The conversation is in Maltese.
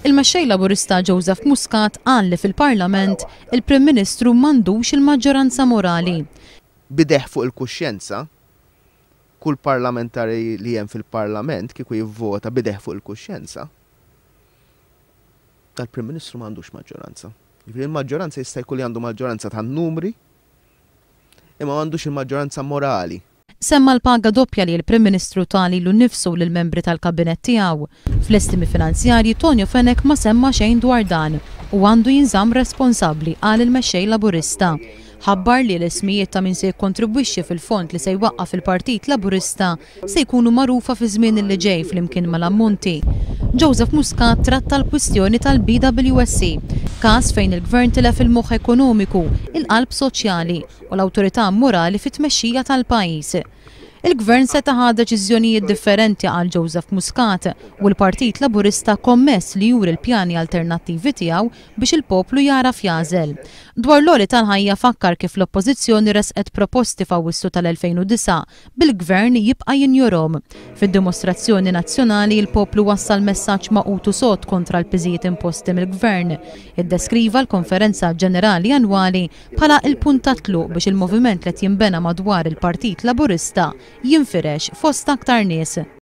Il-mexxej Laburista Joseph Muscat qal li fil-Parlament il-Prim Ministru m'għandux il-maġġoranza morali. Bideħ fuq il-kuxjenza, kull parlamentari li hemm fil-Parlament kieku jivvota bideħ fuq il-kuxjenza, tal-Prim Ministru m'għandux maġġoranza. Il-maġġoranza jista' jkun li għandu maġġoranza tan-numri, imma m'għandux il-maġġoranza morali. Semma l-paga doppja li l-Prim Ministru tali l-nifsu lill-membri tal-kabinet tiegħu. Fl-estimi finanzjarji Tonio Fenech ma semma xejn dwar dan u għandu jinżamm responsabbli qal il-mexxej Laburista. Ħabbar li l-ismijiet ta' min se jikkontribwixxi fil-fond li se jwaqqaf il-Partit Laburista se jkunu magħrufa fi żmien li ġej flimkien mal-ammonti. Joseph Muscat tratta l-kwistjoni tal-BWSC, każ fejn il-Gvern tilef il-moħħ ekonomiku, il-qalb soċjali u l-awtorità morali fit-tmexxija tal-pajjiż. Il-Gvern seta' ħa deċiżjonijiet differenti għal Joseph Muscat u l-Partit Laburista kommess li juri l-pjani alternattivi tiegħu biex il-poplu jaraf jażel. Dwar l-għoli tal-ħajja fakkar kif l-oppożizzjoni resqet proposti f'Awwissu tal-2009 bil-Gvern jibqa' jinjorhom. Fid-dimostrazzjoni nazzjonali il-poplu wassal messaġġ maqutu sod kontra l-piżijiet imposti mill-Gvern. Iddeskriva l-Konferenza Ġenerali Annwali bħala il-punt ta' tluq biex il-moviment li jinbena madwar il-Partit Laburista jinfirex fost aktar nies.